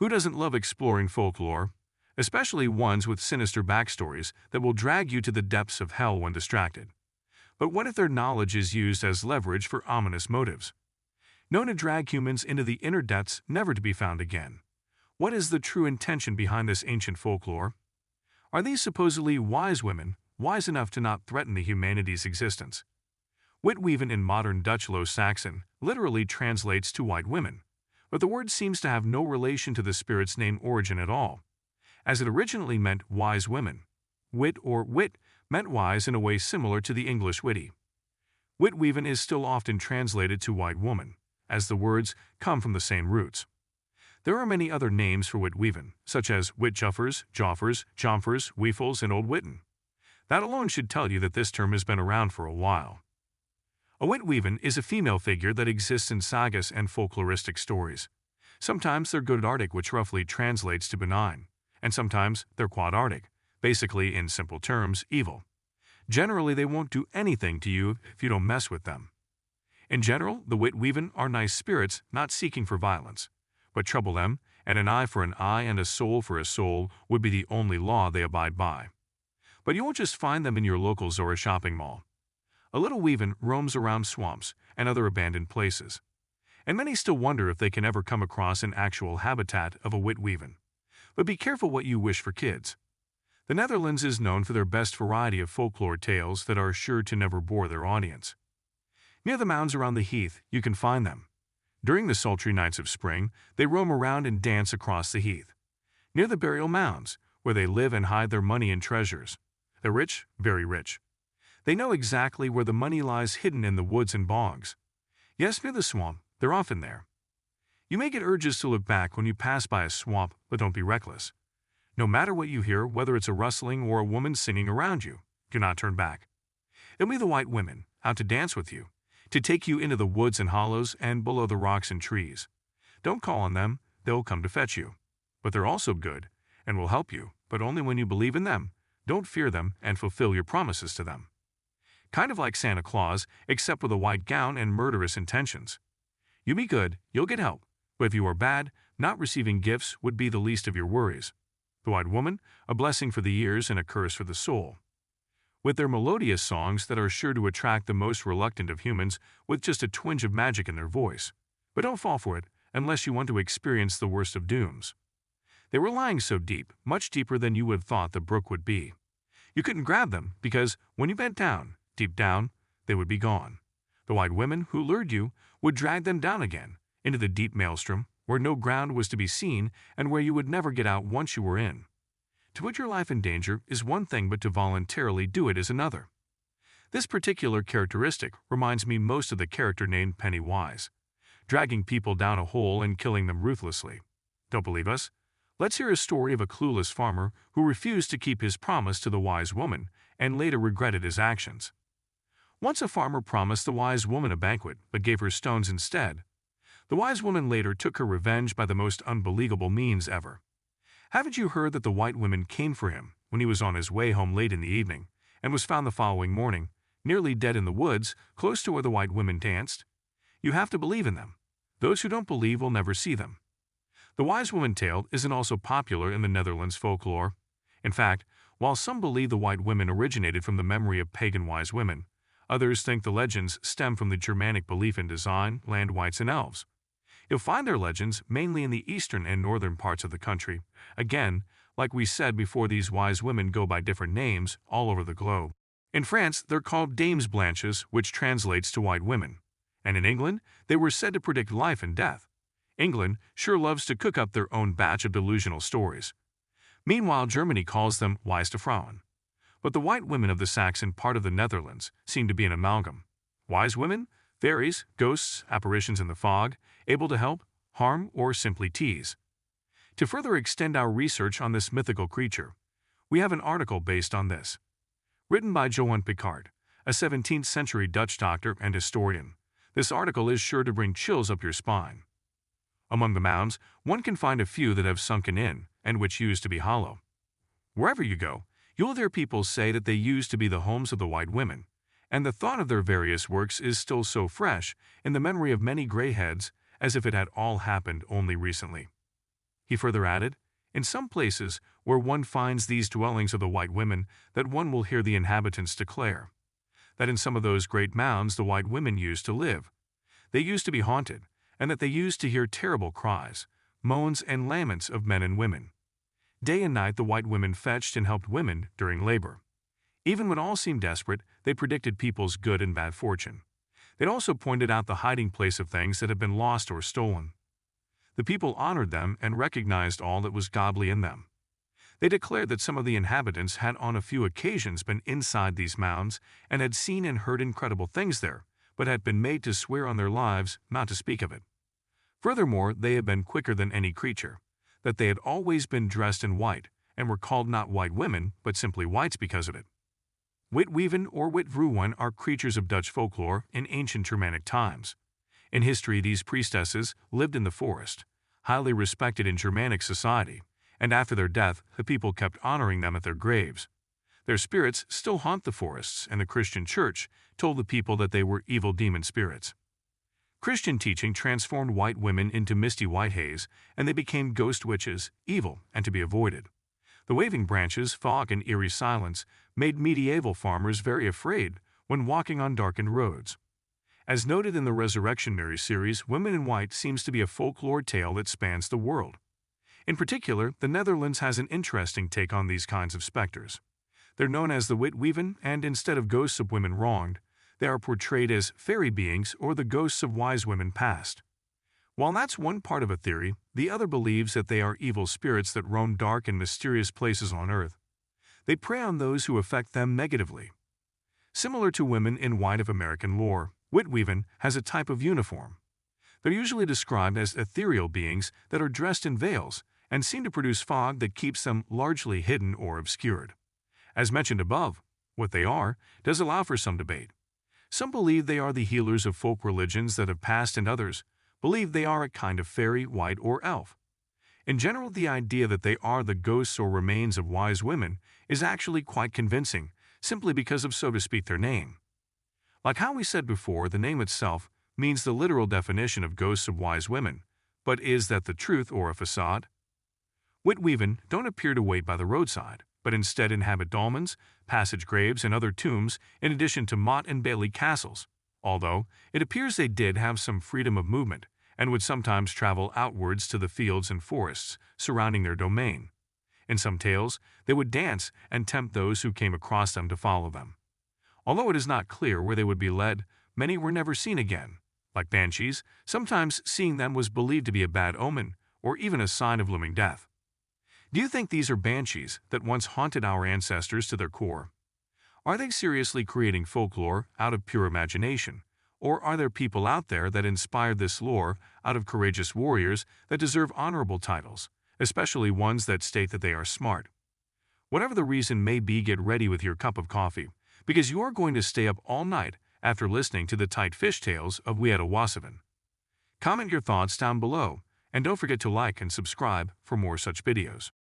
Who doesn't love exploring folklore, especially ones with sinister backstories that will drag you to the depths of hell when distracted? But what if their knowledge is used as leverage for ominous motives? Known to drag humans into the inner depths never to be found again. What is the true intention behind this ancient folklore? Are these supposedly wise women, wise enough to not threaten the humanities' existence? Witte Wieven in modern Dutch Low Saxon literally translates to white women, but the word seems to have no relation to the spirit's name origin at all, as it originally meant wise women. Wit or wit meant wise in a way similar to the English witty. Witte Wieven is still often translated to white woman, as the words come from the same roots. There are many other names for Witte Wieven, such as Witjuffers, Joffers, Jomfers, Weefels, and Old Witten. That alone should tell you that this term has been around for a while. A Witte Wieven is a female figure that exists in sagas and folkloristic stories. Sometimes they're godartic, which roughly translates to benign, and sometimes they're quadartic, basically, in simple terms, evil. Generally, they won't do anything to you if you don't mess with them. In general, the Witte Wieven are nice spirits not seeking for violence, but trouble them, and an eye for an eye and a soul for a soul would be the only law they abide by. But you won't just find them in your local Zora shopping mall. A little Wieven roams around swamps and other abandoned places, and many still wonder if they can ever come across an actual habitat of a Witte Wieven. But be careful what you wish for kids. The Netherlands is known for their best variety of folklore tales that are sure to never bore their audience. Near the mounds around the heath, you can find them. During the sultry nights of spring, they roam around and dance across the heath. Near the burial mounds, where they live and hide their money and treasures. They're rich, very rich. They know exactly where the money lies hidden in the woods and bogs. Yes, near the swamp, they're often there. You may get urges to look back when you pass by a swamp, but don't be reckless. No matter what you hear, whether it's a rustling or a woman singing around you, do not turn back. It'll be the white women, out to dance with you, to take you into the woods and hollows and below the rocks and trees. Don't call on them, they'll come to fetch you. But they're also good, and will help you, but only when you believe in them. Don't fear them and fulfill your promises to them. Kind of like Santa Claus, except with a white gown and murderous intentions. You be good, you'll get help, but if you are bad, not receiving gifts would be the least of your worries. The white woman, a blessing for the ears and a curse for the soul. With their melodious songs that are sure to attract the most reluctant of humans with just a twinge of magic in their voice. But don't fall for it unless you want to experience the worst of dooms. They were lying so deep, much deeper than you would have thought the brook would be. You couldn't grab them because when you bent down, deep down, they would be gone. The white women who lured you would drag them down again, into the deep maelstrom, where no ground was to be seen and where you would never get out once you were in. To put your life in danger is one thing, but to voluntarily do it is another. This particular characteristic reminds me most of the character named Pennywise, dragging people down a hole and killing them ruthlessly. Don't believe us? Let's hear a story of a clueless farmer who refused to keep his promise to the wise woman and later regretted his actions. Once a farmer promised the wise woman a banquet, but gave her stones instead. The wise woman later took her revenge by the most unbelievable means ever. Haven't you heard that the white women came for him when he was on his way home late in the evening, and was found the following morning, nearly dead in the woods, close to where the white women danced? You have to believe in them. Those who don't believe will never see them. The wise woman tale isn't also popular in the Netherlands folklore. In fact, while some believe the white women originated from the memory of pagan wise women, others think the legends stem from the Germanic belief in design, land whites, and elves. You'll find their legends mainly in the eastern and northern parts of the country. Again, like we said before, these wise women go by different names all over the globe. In France, they're called dames blanches, which translates to white women. And in England, they were said to predict life and death. England sure loves to cook up their own batch of delusional stories. Meanwhile, Germany calls them wise Frauen. But the white women of the Saxon part of the Netherlands seem to be an amalgam. Wise women, fairies, ghosts, apparitions in the fog, able to help, harm, or simply tease. To further extend our research on this mythical creature, we have an article based on this. Written by Johan Picard, a 17th century Dutch doctor and historian, this article is sure to bring chills up your spine. Among the mounds, one can find a few that have sunken in and which used to be hollow. Wherever you go, you'll hear people say that they used to be the homes of the white women, and the thought of their various works is still so fresh in the memory of many gray heads as if it had all happened only recently. He further added, "In some places where one finds these dwellings of the white women, that one will hear the inhabitants declare that in some of those great mounds the white women used to live. They used to be haunted, and that they used to hear terrible cries, moans, and laments of men and women. Day and night the white women fetched and helped women during labor. Even when all seemed desperate, they predicted people's good and bad fortune. They'd also pointed out the hiding place of things that had been lost or stolen. The people honored them and recognized all that was godly in them. They declared that some of the inhabitants had on a few occasions been inside these mounds and had seen and heard incredible things there, but had been made to swear on their lives not to speak of it. Furthermore, they had been quicker than any creature, that they had always been dressed in white, and were called not white women, but simply whites because of it." Witte Wieven or Witte Wieven are creatures of Dutch folklore in ancient Germanic times. In history, these priestesses lived in the forest, highly respected in Germanic society, and after their death, the people kept honoring them at their graves. Their spirits still haunt the forests, and the Christian Church told the people that they were evil demon spirits. Christian teaching transformed white women into misty white haze, and they became ghost witches, evil and to be avoided. The waving branches, fog, and eerie silence made medieval farmers very afraid when walking on darkened roads. As noted in the Resurrection Mary series, Women in White seems to be a folklore tale that spans the world. In particular, the Netherlands has an interesting take on these kinds of specters. They're known as the Witte Wieven, and instead of ghosts of women wronged, they are portrayed as fairy beings or the ghosts of wise women past. While that's one part of a theory, the other believes that they are evil spirits that roam dark and mysterious places on earth. They prey on those who affect them negatively. Similar to women in white of American lore, Witte Wieven has a type of uniform. They're usually described as ethereal beings that are dressed in veils and seem to produce fog that keeps them largely hidden or obscured. As mentioned above, what they are does allow for some debate. Some believe they are the healers of folk religions that have passed, and others believe they are a kind of fairy, white, or elf. In general, the idea that they are the ghosts or remains of wise women is actually quite convincing, simply because of, so to speak, their name. Like how we said before, the name itself means the literal definition of ghosts of wise women, but is that the truth or a facade? Witte Wieven don't appear to wait by the roadside, but instead inhabit dolmens, passage graves, and other tombs, in addition to motte and bailey castles, although it appears they did have some freedom of movement and would sometimes travel outwards to the fields and forests surrounding their domain. In some tales, they would dance and tempt those who came across them to follow them. Although it is not clear where they would be led, many were never seen again. Like banshees, sometimes seeing them was believed to be a bad omen or even a sign of looming death. Do you think these are banshees that once haunted our ancestors to their core? Are they seriously creating folklore out of pure imagination? Or are there people out there that inspired this lore out of courageous warriors that deserve honorable titles, especially ones that state that they are smart? Whatever the reason may be, get ready with your cup of coffee, because you are going to stay up all night after listening to the tight fish tales of Witte Wieven. Comment your thoughts down below, and don't forget to like and subscribe for more such videos.